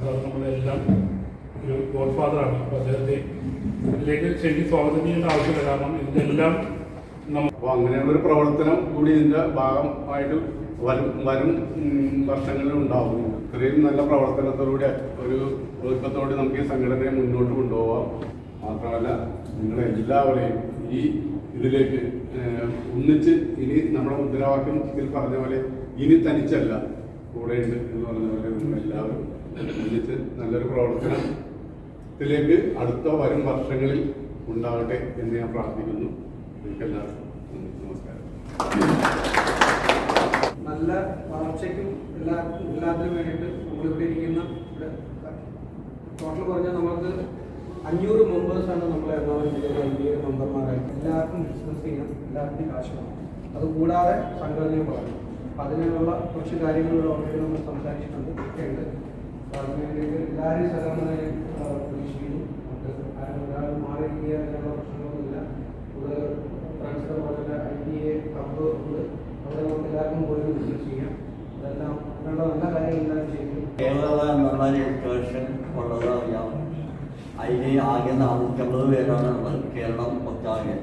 Sir നമ്മളെല്ലാം ഒരു God ഫാദറാണ്. അപ്പോൾ അദ്ദേഹത്തെ ഇതിലേക്ക് ശരിക്കും സ്വാഗതം ചെയ്യേണ്ട ആവശ്യമില്ല. കാരണം ഇതിലെല്ലാം അപ്പോൾ അങ്ങനെയുള്ളൊരു പ്രവർത്തനം കൂടി ഇതിൻ്റെ ഭാഗമായിട്ട് വരും വർഷങ്ങളിൽ ഉണ്ടാവും. ഇത്രയും നല്ല പ്രവർത്തനത്തോടുകൂടി ഒരു ഒഴുക്കത്തോടെ നമുക്ക് ഈ സംഘടനയെ മുന്നോട്ട് കൊണ്ടുപോകാം. മാത്രമല്ല നിങ്ങളെല്ലാവരെയും ഈ ഇതിലേക്ക് ഒന്നിച്ച് ഇനി നമ്മുടെ മുദ്രാവാക്യം ഇതിൽ പറഞ്ഞ പോലെ ഇനി തനിച്ചല്ല കൂടെയുണ്ട് എന്ന് പറഞ്ഞ പോലെ നിങ്ങളെല്ലാവരും ഒന്നിച്ച് നല്ലൊരു പ്രവർത്തനത്തിലേക്ക് അടുത്ത വരും വർഷങ്ങളിൽ ഉണ്ടാകട്ടെ എന്ന് ഞാൻ പ്രാർത്ഥിക്കുന്നു. എല്ലാവർക്കും നമസ്കാരം. നല്ല വളർച്ചയ്ക്കും എല്ലാത്തിനും വേണ്ടിയിട്ട് നമ്മളിവിടെ ഇരിക്കുന്ന ഇവിടെ ടോട്ടൽ പറഞ്ഞാൽ നമുക്ക് 500 മെമ്പേഴ്സാണ് നമ്മൾ എറണാകുളം ജില്ലയിലെ വലിയ മെമ്പർമാരായി. എല്ലാവർക്കും ബിസിനസ് ചെയ്യാം, എല്ലാവർക്കും കാശ് വേണം. അതുകൂടാതെ സംഘടനയും പറഞ്ഞു. അതിനുള്ള കുറച്ച് കാര്യങ്ങൾ ഓൾറെഡി നമ്മൾ സംസാരിച്ചിട്ടുണ്ട്, ഒക്കെയുണ്ട്. അതിന് വേണ്ടിയിട്ട് എല്ലാവരെയും സഹകരണമായി പ്രതീക്ഷിക്കുന്നു. ഒരാൾ മാറിയിരിക്കാനുള്ള പ്രശ്നങ്ങളൊന്നുമില്ല. കൂടുതൽ ഫ്രണ്ട്സിനെ പോലെ IBA ക്ലബ്ബ് ഉണ്ട്. അവിടെ നമുക്ക് എല്ലാവർക്കും പോയി ബിസിനസ് ചെയ്യാം. അതെല്ലാം അങ്ങനെയുള്ള നല്ല കാര്യങ്ങളെല്ലാം ചെയ്യും. കേരള എന്നുള്ള രജിസ്ട്രേഷൻ ഉള്ളത് അറിയാം. അതിന് ആകെ 450 പേരാണ് ഉള്ളത് കേരളം ഒട്ടാകെ.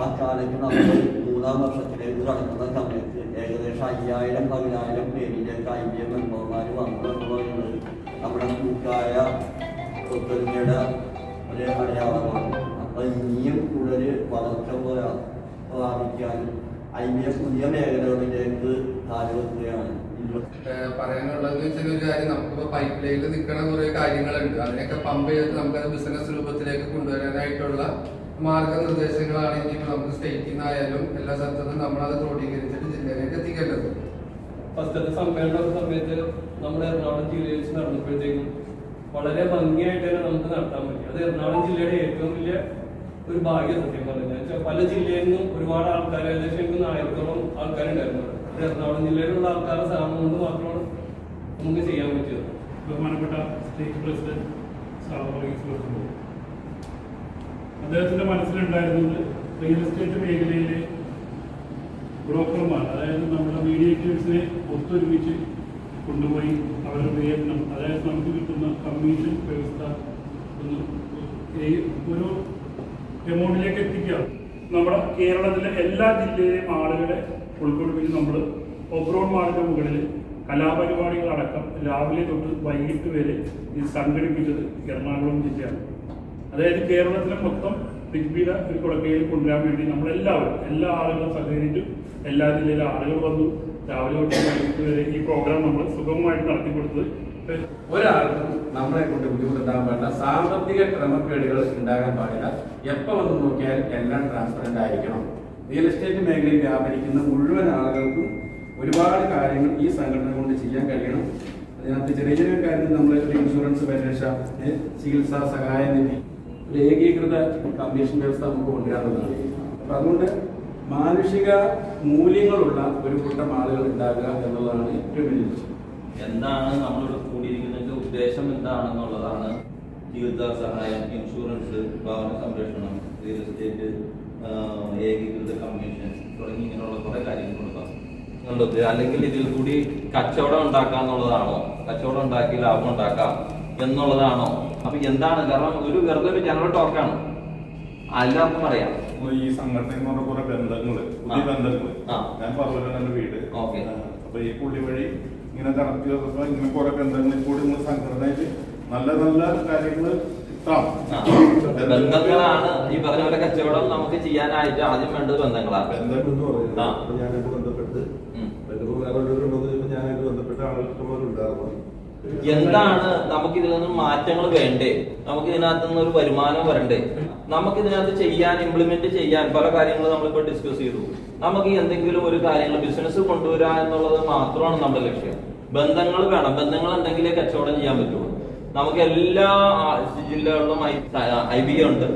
ആ കാലത്ത് നമ്മൾ 3-ാം വർഷത്തിലേക്ക് കടക്കുന്ന സമയത്ത് ഏകദേശം 5000-10,000 പേരിലേക്ക് IBA മെമ്പർമാർ വന്നിട്ടുള്ളത് നമ്മുടെ കൂട്ടായ ഒത്തൊരുമയുടെ ഒരു അടയാളമാണ്. അപ്പോൾ ഇനിയും കൂടുതൽ വളർച്ച പ്രാപിക്കാനും IBA പുതിയ മേഖലകളിലേക്ക് കാലുവെക്കുകയാണ്. പറയാനുള്ളത് വെച്ചാൽ ഒരു കാര്യം, നമുക്കിപ്പോ പൈപ്പ് ലൈനിൽ നിൽക്കുന്ന കുറെ കാര്യങ്ങളുണ്ട്. അതിനൊക്കെ പമ്പ് ചെയ്തിട്ട് നമുക്കത് ബിസിനസ് രൂപത്തിലേക്ക് കൊണ്ടുവരാനായിട്ടുള്ള മാർഗനിർദ്ദേശങ്ങളാണ് ഇനിയിപ്പോൾ നമുക്ക് സ്റ്റേറ്റിൽ നിന്നായാലും എല്ലാ സ്ഥലത്തും നമ്മളത് ക്രോഡീകരിച്ചിട്ട് ജില്ലയിലേക്ക് എത്തിക്കേണ്ടത്. ഫസ്റ്റത്തെ സമ്മേളന സമയത്ത് നമ്മുടെ എറണാകുളം ജില്ലയിൽ നടന്നപ്പോഴത്തേക്കും വളരെ ഭംഗിയായിട്ട് തന്നെ നമുക്ക് നടത്താൻ പറ്റി. അത് എറണാകുളം ജില്ലയുടെ ഏറ്റവും വലിയ ഒരു ഭാഗ്യം സത്യം പറഞ്ഞാൽ. പല ജില്ലയിൽ നിന്നും ഒരുപാട് ആൾക്കാർ, ഏകദേശം 1000-ഓളം ആൾക്കാരുണ്ടായിരുന്നു. എറണാകുളം ജില്ലയിലുള്ള ആൾക്കാരുടെ സഹായം കൊണ്ട് മാത്രമാണ് നമുക്ക് ചെയ്യാൻ പറ്റിയത്. ബഹുമാനപ്പെട്ട സ്റ്റേറ്റ് പ്രസിഡന്റ് അദ്ദേഹത്തിന്റെ മനസ്സിലുണ്ടായിരുന്നത് റിയൽ എസ്റ്റേറ്റ് മേഖലയിലെ ബ്രോക്കർമാർ, അതായത് നമ്മുടെ മീഡിയേറ്റേഴ്സിനെ ഒത്തൊരുമിച്ച് കൊണ്ടുപോയി അവരുടെ വേതനം, അതായത് നമുക്ക് കിട്ടുന്ന കമ്മീഷൻ വ്യവസ്ഥ ഒരു എമൗണ്ടിലേക്ക് എത്തിക്കുക. നമ്മുടെ കേരളത്തിലെ എല്ലാ ജില്ലയിലെയും ആളുകളെ ഉൾക്കൊള്ളിപ്പിച്ച് നമ്മൾ ഒബ്രോഡ് മാളിന്റെ മുകളിൽ കലാപരിപാടികളടക്കം രാവിലെ തൊട്ട് വൈകിട്ട് വരെ ഇത് സംഘടിപ്പിച്ചത് എറണാകുളം ജില്ലയാണ്. അതായത് കേരളത്തിലെ മൊത്തം ബിഗ്ബിയുടെ ഒരു കുടക്കയിൽ കൊണ്ടുവരാൻ വേണ്ടി നമ്മളെല്ലാവരും എല്ലാ ആളുകളും സഹകരിച്ചു. എല്ലാ ജില്ലയിലെ ആളുകൾ വന്നു. രാവിലെ തൊട്ട് വൈകിട്ട് വരെ ഈ പ്രോഗ്രാം നമ്മൾ സുഗമമായിട്ട് നടത്തി കൊടുത്തത്. ഒരാൾക്കും നമ്മളെ കൊണ്ട് ബുദ്ധിമുട്ടുണ്ടാകാൻ പാടില്ല, സാമ്പത്തിക ക്രമക്കേടുകൾ ഉണ്ടാകാൻ പാടില്ല. എപ്പോൾ വന്ന് നോക്കിയാൽ എല്ലാം ട്രാൻസ്പെറന്റ് ആയിരിക്കണം. റിയൽ എസ്റ്റേറ്റ് മേഖലയിൽ വ്യാപരിക്കുന്ന മുഴുവൻ ആളുകൾക്കും ഒരുപാട് കാര്യങ്ങൾ ഈ സംഘടന കൊണ്ട് ചെയ്യാൻ കഴിയണം. അതിനകത്ത് ചെറിയ ചെറിയ കാര്യങ്ങൾ നമ്മൾ ഇൻഷുറൻസ് പരിരക്ഷ, ചികിത്സാ സഹായ നിധി, ഒരു ഏകീകൃത കമ്മീഷൻ വ്യവസ്ഥ നമുക്ക് കൊണ്ടുവരാവുന്നതാണ്. അപ്പം അതുകൊണ്ട് മാനുഷിക മൂല്യങ്ങളുള്ള ഒരു കൂട്ടം ആളുകൾ ഉണ്ടാകുക എന്നുള്ളതാണ് ഏറ്റവും വലിയ ലക്ഷ്യം. എന്താണ് നമ്മളിവിടെ കൂടിയിരിക്കുന്നതിന്റെ ഉദ്ദേശം എന്താണെന്നുള്ളതാണ്. ചികിത്സാ സഹായം, ഇൻഷുറൻസ്, ഭവന സംരക്ഷണം, റിയൽ എസ്റ്റേറ്റ്, ഏകീകൃത കമ്മീഷൻ തുടങ്ങി ഇങ്ങനെയുള്ള കുറെ കാര്യങ്ങൾ കൊടുക്കാം. അല്ലെങ്കിൽ ഇതിൽ കൂടി കച്ചവടം ഉണ്ടാക്കാം എന്നുള്ളതാണോ? കച്ചവടം ഉണ്ടാക്കി ലാഭം ഉണ്ടാക്കാം എന്നുള്ളതാണോ? അപ്പൊ എന്താണ്? കാരണം ഒരു വെറുതെ ഒരു ജനറൽ ടോക്കാണ്, എല്ലാവർക്കും പറയാം. ഈ സംഘടനയിൽ നിന്ന് കുറെ ബന്ധങ്ങള്, പുതിയ ബന്ധങ്ങള്. ഞാൻ പറഞ്ഞ വീട്. അപ്പൊ ഈ പുള്ളി വഴി ഇങ്ങനെ കണക്ട് ചെയ്തപ്പോ ഇങ്ങനെ കുറെ ബന്ധങ്ങളിൽ കൂടി നമ്മൾ സംഘടനയിൽ നല്ല നല്ല കാര്യങ്ങൾ ബന്ധങ്ങളാണ് ഈ പറഞ്ഞ പോലെ കച്ചവടം നമുക്ക് ചെയ്യാനായിട്ട് ആദ്യം വേണ്ടത് ബന്ധങ്ങളാണ്. ബന്ധങ്ങൾ എന്ന് പറയുന്നത് ഞാനായിട്ട് ബന്ധപ്പെട്ട് ഞാനായിട്ട് ബന്ധപ്പെട്ട ആളുകളുണ്ടായിരുന്നു. എന്താണ് നമുക്ക് ഇതിൽ നിന്നും മാറ്റങ്ങൾ വേണ്ടേ? നമുക്ക് ഇതിനകത്ത് നിന്ന് ഒരു വരുമാനം വരണ്ടേ? നമുക്ക് ഇതിനകത്ത് ചെയ്യാൻ, ഇംപ്ലിമെന്റ് ചെയ്യാൻ പല കാര്യങ്ങളും നമ്മളിപ്പോൾ ഡിസ്കസ് ചെയ്തു. നമുക്ക് എന്തെങ്കിലും ഒരു കാര്യങ്ങൾ ബിസിനസ് കൊണ്ടുവരിക എന്നുള്ളത് മാത്രമാണ് നമ്മുടെ ലക്ഷ്യം. ബന്ധങ്ങൾ വേണം. ബന്ധങ്ങൾ ഉണ്ടെങ്കിലേ കച്ചവടം ചെയ്യാൻ പറ്റുള്ളൂ. നമുക്ക് എല്ലാ ജില്ലകളിലും IBA ഉണ്ട്,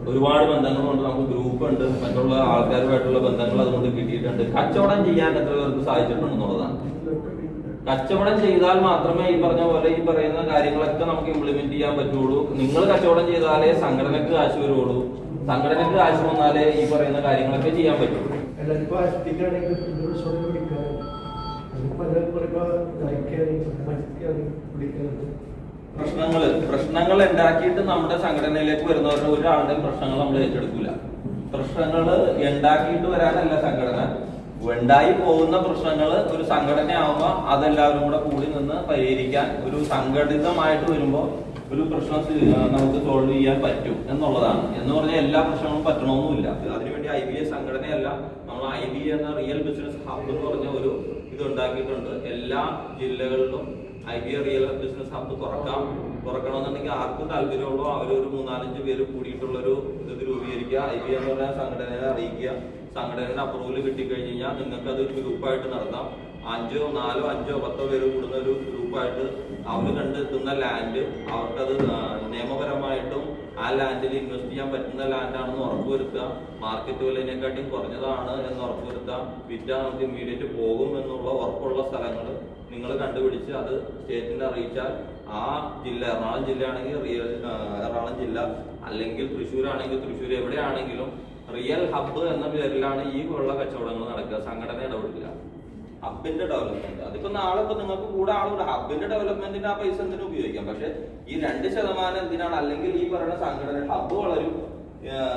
ഒരുപാട് ബന്ധങ്ങളുണ്ട്, നമുക്ക് ഗ്രൂപ്പ് ഉണ്ട്, മറ്റുള്ള ആൾക്കാരുമായിട്ടുള്ള ബന്ധങ്ങൾ അതുകൊണ്ട് കിട്ടിയിട്ടുണ്ട്. കച്ചവടം ചെയ്യാൻ എത്ര പേർക്ക് സാധിച്ചിട്ടുണ്ടെന്നുള്ളതാണ്. കച്ചവടം ചെയ്താൽ മാത്രമേ ഈ പറഞ്ഞ പോലെ ഈ പറയുന്ന കാര്യങ്ങളൊക്കെ നമുക്ക് ഇംപ്ലിമെന്റ് ചെയ്യാൻ പറ്റുള്ളൂ. നിങ്ങൾ കച്ചവടം ചെയ്താലേ സംഘടനക്ക് കാശ് വരുള്ളൂ. സംഘടനക്ക് കാശ് വന്നാലേ ഈ പറയുന്ന കാര്യങ്ങളൊക്കെ ചെയ്യാൻ പറ്റുള്ളൂ. പ്രശ്നങ്ങൾ ഉണ്ടാക്കിയിട്ട് നമ്മുടെ സംഘടനയിലേക്ക് വരുന്നവരുടെ ഒരാളുടെയും പ്രശ്നങ്ങൾ നമ്മൾ ഏറ്റെടുക്കില്ല. പ്രശ്നങ്ങൾ ഉണ്ടാക്കിയിട്ട് വരാനല്ല സംഘടന, ഉണ്ടായി പോകുന്ന പ്രശ്നങ്ങൾ ഒരു സംഘടനയാവുമ്പോൾ അതെല്ലാവരും കൂടെ കൂടി നിന്ന് പരിഹരിക്കാൻ ഒരു സംഘടിതമായിട്ട് വരുമ്പോൾ ഒരു പ്രശ്നം നമുക്ക് സോൾവ് ചെയ്യാൻ പറ്റും എന്നുള്ളതാണ്. എന്ന് പറഞ്ഞാൽ എല്ലാ പ്രശ്നങ്ങളും പറ്റണമെന്നില്ല. അതിനുവേണ്ടി IBA സംഘടനയല്ല, നമ്മൾ IBA എന്ന റിയൽ ബിസിനസ് ഹബ് എന്ന് പറഞ്ഞ ഒരു ഇത് ഉണ്ടാക്കിയിട്ടുണ്ട്. എല്ലാ ജില്ലകളിലും IBA റിയൽ ബിസിനസ് ഹബ് തുറക്കണമെന്നുണ്ടെങ്കിൽ ആർക്കും താല്പര്യമുള്ളൂ അവരൊരു 3-4 പേര് കൂടിയിട്ടുള്ളൊരു ഇത് രൂപീകരിക്കുക. IBA എന്ന് പറഞ്ഞ സംഘടനയെ അറിയിക്കുക. സംഘടനയുടെ അപ്രൂവൽ കിട്ടിക്കഴിഞ്ഞ് കഴിഞ്ഞാൽ നിങ്ങൾക്ക് അതൊരു ഗ്രൂപ്പായിട്ട് നടത്താം. 5, 4, 5, 10 പേര് കൂടുന്ന ഒരു ഗ്രൂപ്പായിട്ട് അവർ കണ്ടെത്തുന്ന ലാൻഡ് അവർക്കത് നിയമപരമായിട്ടും ആ ലാൻഡിൽ ഇൻവെസ്റ്റ് ചെയ്യാൻ പറ്റുന്ന ലാൻഡാണെന്ന് ഉറപ്പുവരുത്തുക. മാർക്കറ്റ് വിലയിനെക്കാട്ടിയും കുറഞ്ഞതാണ് എന്ന് ഉറപ്പുവരുത്തുക. വിറ്റാൽ നമുക്ക് ഇമ്മീഡിയറ്റ് പോകും എന്നുള്ള ഉറപ്പുള്ള സ്ഥലങ്ങൾ നിങ്ങൾ കണ്ടുപിടിച്ച് അത് സ്റ്റേറ്റിനെ അറിയിച്ചാൽ ആ ജില്ല, എറണാകുളം ജില്ലയാണെങ്കിൽ എറണാകുളം ജില്ല, അല്ലെങ്കിൽ തൃശ്ശൂരാണെങ്കിൽ തൃശ്ശൂർ, എവിടെയാണെങ്കിലും റിയൽ ഹബ്ബ് എന്ന പേരിലാണ് ഈ ഉള്ള കച്ചവടങ്ങൾ നടക്കുക. സംഘടന ഇടപെടില്ല. ഹബിന്റെ ഡെവലപ്മെന്റ് അതിപ്പോ നാളെ ഇപ്പൊ നിങ്ങൾക്ക് കൂടെ ആളുകൂടെ ഹബിന്റെ ഡെവലപ്മെന്റിന് ആ പൈസ എന്തിനും ഉപയോഗിക്കാം. പക്ഷെ ഈ 2% എന്തിനാണ്? അല്ലെങ്കിൽ ഈ പറയുന്ന സംഘടന ഹബ്ബ് വളരും,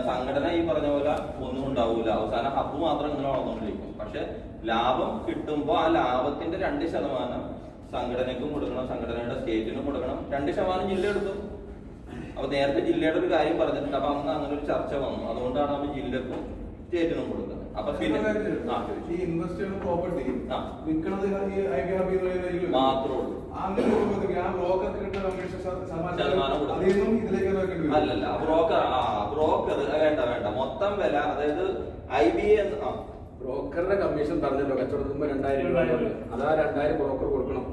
സംഘടന ഈ പറഞ്ഞ പോലെ ഒന്നും ഉണ്ടാവൂല. അവസാനം ഹബ്ബ് മാത്രം ഇങ്ങനെ വളർന്നുകൊണ്ടിരിക്കും. പക്ഷെ ലാഭം കിട്ടുമ്പോൾ ആ ലാഭത്തിന്റെ 2% സംഘടനയ്ക്കും കൊടുക്കണം, സംഘടനയുടെ സ്റ്റേറ്റിനും കൊടുക്കണം. 2% ജില്ല എടുത്തു. അപ്പൊ നേരത്തെ ജില്ലയുടെ ഒരു കാര്യം പറഞ്ഞിട്ടുണ്ട്. അപ്പൊ അന്ന് അങ്ങനെ ഒരു ചർച്ച വന്നു. അതുകൊണ്ടാണ് നമ്മൾ ജില്ലക്കും സ്റ്റേറ്റിനും കൊടുക്കുന്നത്. അപ്പൊ പിന്നെ ഈ ഇൻവെസ്റ്റ് ചെയ്യുന്ന പ്രോപ്പർട്ടി വിൽക്കുന്നത് മാത്രമേ ഉള്ളൂ. അല്ലല്ല, ബ്രോക്കർ വേണ്ട മൊത്തം വില. അതായത് IBA ബ്രോക്കറുടെ കമ്മീഷൻ പറഞ്ഞല്ലോ, കച്ചവടം 2000 രൂപ. അതാ 2000 ബ്രോക്കർ കൊടുക്കണം.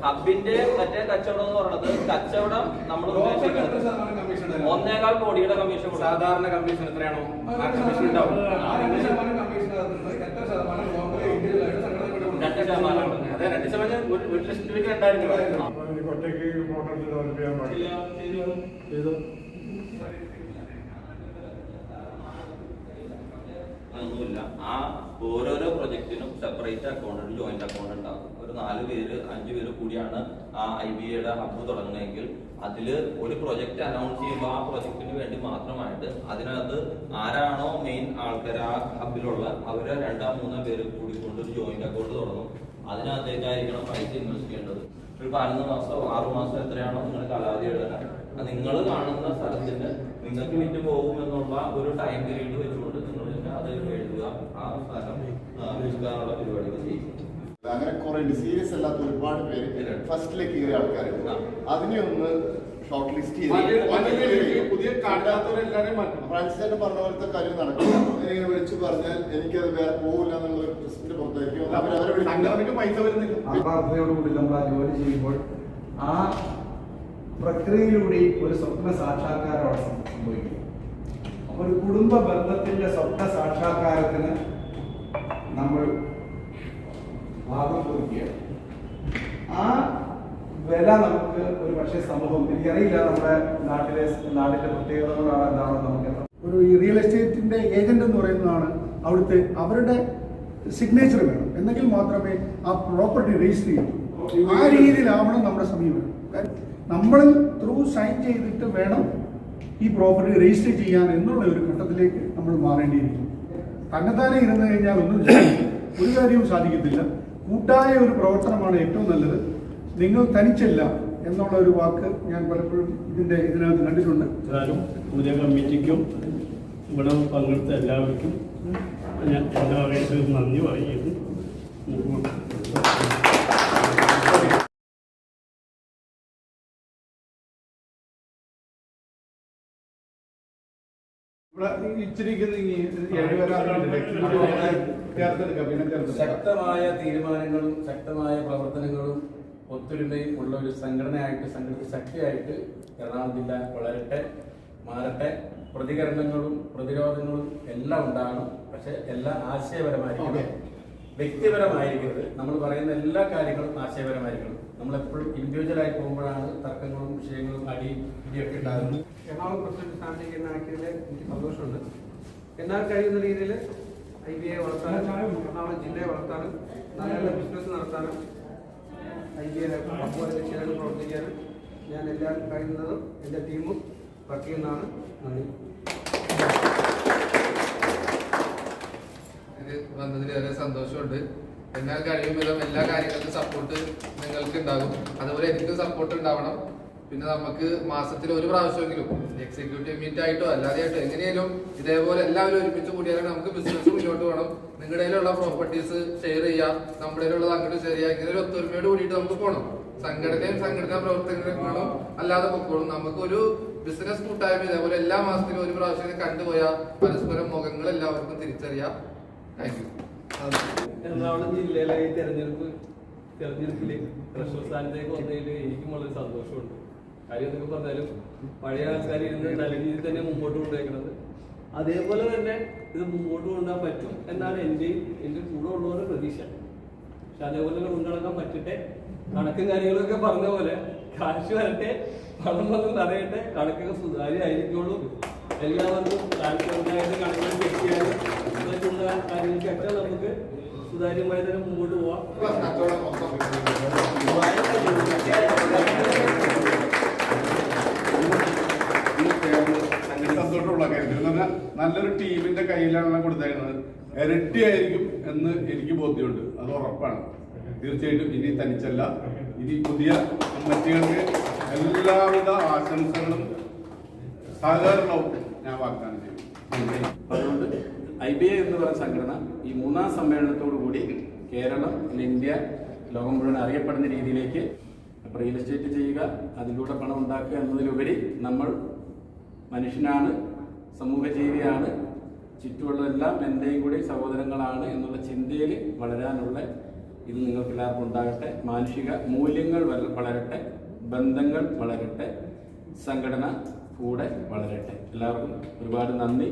ഹബിന്റെ മറ്റേ കച്ചവടം എന്ന് പറയുന്നത് കച്ചവടം നമ്മൾ ഉദ്ദേശിക്കുന്നത് 1.25 കോടിയുടെ കമ്മീഷൻ. സാധാരണ കമ്മീഷൻ എത്രയാണോ ആ കമ്മീഷൻ ഉണ്ടാവും. 2%. അതെ, 2% 1 ലക്ഷം രൂപയ്ക്ക് 2000 രൂപ. ഒന്നുമില്ല. ആ ഓരോരോ പ്രൊജക്റ്റിനും സെപ്പറേറ്റ് അക്കൗണ്ട്, ജോയിന്റ് അക്കൗണ്ട് ഉണ്ടാകും. ഒരു 4 പേര് 5 പേര് കൂടിയാണ് ആ IBAയുടെ ഹബ്ബ് തുടങ്ങുന്നതെങ്കിൽ അതില് ഒരു പ്രൊജക്ട് അനൗൺസ് ചെയ്യുമ്പോൾ ആ പ്രൊജക്ടിന് വേണ്ടി മാത്രമായിട്ട് അതിനകത്ത് ആരാണോ മെയിൻ ആൾക്കാർ ആ ഹബിലുള്ള അവരെ 2-3 പേര് കൂടിക്കൊണ്ട് ഒരു ജോയിന്റ് അക്കൗണ്ട് തുടങ്ങും. അതിനകത്തേക്കായിരിക്കണം പൈസ ഇൻവെസ്റ്റ് ചെയ്യേണ്ടത്. ഒരു 11 മാസം 6 മാസം എത്രയാണോ നിങ്ങൾ കാലാവധി എഴുതാൻ, നിങ്ങൾ കാണുന്ന സ്ഥലത്തിന് നിങ്ങൾക്ക് വിറ്റ് പോകുമെന്നുള്ള ഒരു ടൈം പീരീഡ് വെച്ചുകൊണ്ട് നിങ്ങൾ അത് എഴുതുക. ആ സ്ഥലം വിൽക്കാനുള്ള പരിപാടികൾ ചെയ്യും. അങ്ങനെ കുറെ സീരിയസ് അല്ലാത്ത ഒരുപാട് പേര് ഫസ്റ്റിലേക്ക് കയറിയ ആൾക്കാരുണ്ട്. അതിനെ ഒന്ന് ഷോർട്ട് ലിസ്റ്റ് ചെയ്ത് പുതിയ കാണാത്തവരെല്ലാവരെയും മാറ്റണം. ഫ്രാൻസിന്റെ പറഞ്ഞ പോലത്തെ കാര്യം നടക്കില്ല. ഇങ്ങനെ വിളിച്ചു പറഞ്ഞാൽ എനിക്കത് വേറെ പോകില്ല എന്നുള്ള ഒരു പ്രശ്നത്തിന്റെ പുറത്തായിരിക്കും സംഘടനയ്ക്ക് പൈസ വരുന്നില്ല. ആത്മാർത്ഥതയോടുകൂടി നമ്മൾ ആ ജോലി ചെയ്യുമ്പോൾ ആ പ്രക്രിയയിലൂടെ ഒരു സ്വപ്ന സാക്ഷാത്കാരമാണ് സംഭവിക്കുന്നത്. ഒരു കുടുംബ ബന്ധത്തിന്റെ സ്വപ്ന സാക്ഷാത്കാരത്തിന് നമ്മൾ ഭാഗം കൊടുക്കുകയാണ്. ആ വില നമുക്ക് ഒരു പക്ഷേ സമൂഹം, എനിക്കറിയില്ല നമ്മുടെ നാട്ടിലെ പ്രത്യേകതകളാണ് എന്താണോ നമുക്ക്. ഒരു റിയൽ എസ്റ്റേറ്റിന്റെ ഏജന്റ് എന്ന് പറയുന്നതാണ് അവിടുത്തെ അവരുടെ സിഗ്നേച്ചർ വേണം, എന്നെങ്കിൽ മാത്രമേ ആ പ്രോപ്പർട്ടി രജിസ്റ്റർ ചെയ്യൂ. ആ രീതിയിലാവണം നമ്മുടെ സമീപനം. നമ്മൾ ത്രൂ സൈൻ ചെയ്തിട്ട് വേണം ഈ പ്രോപ്പർട്ടി രജിസ്റ്റർ ചെയ്യാൻ എന്നുള്ള ഒരു ഘട്ടത്തിലേക്ക് നമ്മൾ മാറേണ്ടിയിരിക്കും. തന്നെത്താനെ ഇരുന്ന് കഴിഞ്ഞാൽ ഒരു കാര്യവും സാധിക്കത്തില്ല. കൂട്ടായ ഒരു പ്രവർത്തനമാണ് ഏറ്റവും നല്ലത്. നിങ്ങൾ തനിച്ചല്ല എന്നുള്ള ഒരു വാക്ക് ഞാൻ പലപ്പോഴും ഇതിനകത്ത് കണ്ടിട്ടുണ്ട്. പുതിയ കമ്മിറ്റിക്കും ഇവിടെ പങ്കെടുത്ത എല്ലാവർക്കും ഞാൻ എല്ലാവരെയും നന്ദി പറയുന്നു. ശക്തമായ തീരുമാനങ്ങളും ശക്തമായ പ്രവർത്തനങ്ങളും ഒത്തൊരുമയും ഉള്ള ഒരു സംഘടനയായിട്ട്, സംഘടിത ശക്തിയായിട്ട് എറണാകുളം ജില്ല വളരട്ടെ, മാറട്ടെ. പ്രതികരണങ്ങളും പ്രതിരോധങ്ങളും എല്ലാം ഉണ്ടാകണം. പക്ഷെ എല്ലാം ആശയപരമായിരിക്കണം, വ്യക്തിപരമായിരിക്കരുത്. നമ്മൾ പറയുന്ന എല്ലാ കാര്യങ്ങളും ആശയപരമായിരിക്കണം. നമ്മളെപ്പോഴും ഇൻഡിവിജ്വലായി പോകുമ്പോഴാണ് തർക്കങ്ങളും വിഷയങ്ങളും ഇടിയൊക്കെ ഉണ്ടാകുന്നത്. എറണാകുളം പ്രസിഡന്റ് സ്ഥാനത്തേക്ക് ആക്കിയതിൽ എനിക്ക് സന്തോഷമുണ്ട്. എന്നാൽ കഴിയുന്ന രീതിയിൽ IBA വളർത്താനും എറണാകുളം ജില്ലയെ വളർത്താനും നല്ല ബിസിനസ് നടത്താനും IBA ചെയ്യാനും പ്രവർത്തിക്കാനും ഞാൻ എല്ലാവരും കഴിയുന്നതും എൻ്റെ ടീമും വർക്ക് ചെയ്യുന്നതാണ്. നന്ദി. ഇത് വന്നതിൽ ഏറെ സന്തോഷമുണ്ട്. എന്നാൽ കഴിയും വിധം എല്ലാ കാര്യങ്ങൾക്കും സപ്പോർട്ട് നിങ്ങൾക്ക് ഉണ്ടാകും. അതുപോലെ എനിക്ക് സപ്പോർട്ട് ഉണ്ടാവണം. പിന്നെ നമുക്ക് മാസത്തിൽ ഒരു പ്രാവശ്യമെങ്കിലും എക്സിക്യൂട്ടീവ് മീറ്റ് ആയിട്ടോ അല്ലാതെയായിട്ടോ എങ്ങനെയാലും ഇതേപോലെ എല്ലാവരും ഒരുമിച്ച് കൂടിയാലും നമുക്ക് ബിസിനസ് മുന്നോട്ട് പോകണം. നിങ്ങളുടെ കയ്യിലുള്ള പ്രോപ്പർട്ടീസ് ഷെയർ ചെയ്യുക, നമ്മുടെ കയ്യിലുള്ളത് അങ്ങോട്ട് ഷെയർ ചെയ്യുക. ഇങ്ങനെ ഒരു ഒത്തൊരുമയോട് കൂടിയിട്ട് നമുക്ക് പോകണം. സംഘടനാ പ്രവർത്തനങ്ങളും അല്ലാതെ പൊക്കോളും. നമുക്കൊരു ബിസിനസ് കൂട്ടായ്മ ഇതേപോലെ എല്ലാ മാസത്തിലും ഒരു പ്രാവശ്യം കണ്ടുപോയാൽ പരസ്പരം മുഖങ്ങൾ എല്ലാവർക്കും തിരിച്ചറിയാം. Thank you. എറണാകുളം ജില്ലയിലെ ഈ തെരഞ്ഞെടുപ്പിലേക്ക് ട്രഷറർ സ്ഥാനത്തേക്ക് വന്നതിൽ എനിക്കും വളരെ സന്തോഷമുണ്ട്. കാര്യം എന്തൊക്കെ പറഞ്ഞാലും പഴയ ആൾക്കാർ ഇരുന്ന് നല്ല രീതിയിൽ തന്നെ മുമ്പോട്ട് കൊണ്ടുപോയിരിക്കുന്നത്. അതേപോലെ തന്നെ ഇത് മുമ്പോട്ട് കൊണ്ടുപോകാൻ പറ്റും എന്നാണ് എൻ്റെ കൂടെ ഉള്ളവരുടെ പ്രതീക്ഷ. പക്ഷെ അതേപോലെ തന്നെ കൊണ്ടുനടക്കാൻ പറ്റട്ടെ. കണക്കും കാര്യങ്ങളൊക്കെ പറഞ്ഞ പോലെ കാശ് വരട്ടെ, പണം വന്ന് നിറയട്ടെ, കണക്കൊക്കെ സുതാര്യമായിരിക്കുള്ളൂ. എല്ലാവർക്കും ട്രാൻസ്പെറൻ്റായിട്ട് കണക്കുകൾ ചെക്ക് ചെയ്യാനും മറ്റുള്ള കാര്യങ്ങൾക്കൊക്കെ നമുക്ക് സുതാര്യമായി തന്നെ മുമ്പോട്ട് പോവാം. സന്തോഷമുള്ള കാര്യത്തിൽ നല്ലൊരു ടീമിന്റെ കയ്യിലാണ് കൊടുത്തേക്കുന്നത്. ഇരട്ടിയായിരിക്കും എന്ന് എനിക്ക് ബോധ്യമുണ്ട്. അത് ഉറപ്പാണ്. തീർച്ചയായിട്ടും ഇനി തനിച്ചല്ല, ഇനി പുതിയ കമ്മിറ്റികൾക്ക് എല്ലാവിധ ആശംസകളും സഹകരണവും ഞാൻ വാഗ്ദാനം ചെയ്യും. അതുകൊണ്ട് IBA എന്ന് പറയുന്ന സംഘടന ഈ 3ാം സമ്മേളനത്തോടു കൂടി കേരളം, ഇന്ത്യ, ലോകം മുഴുവൻ അറിയപ്പെടുന്ന രീതിയിലേക്ക് റിയൽ എസ്റ്റേറ്റ് ചെയ്യുക, അതിലൂടെ പണം ഉണ്ടാക്കുക എന്നതിലുപരി നമ്മൾ മനുഷ്യനാണ്, സമൂഹജീവിയാണ്, ചുറ്റുമുള്ളതെല്ലാം എൻ്റെയും കൂടി സഹോദരങ്ങളാണ് എന്നുള്ള ചിന്തയിൽ വളരാനുള്ള ഇത് നിങ്ങൾക്ക് എല്ലാവർക്കും ഉണ്ടാകട്ടെ. മാനുഷിക മൂല്യങ്ങൾ വളരട്ടെ, ബന്ധങ്ങൾ വളരട്ടെ, സംഘടന കൂടെ വളരട്ടെ. എല്ലാവർക്കും ഒരുപാട് നന്ദി.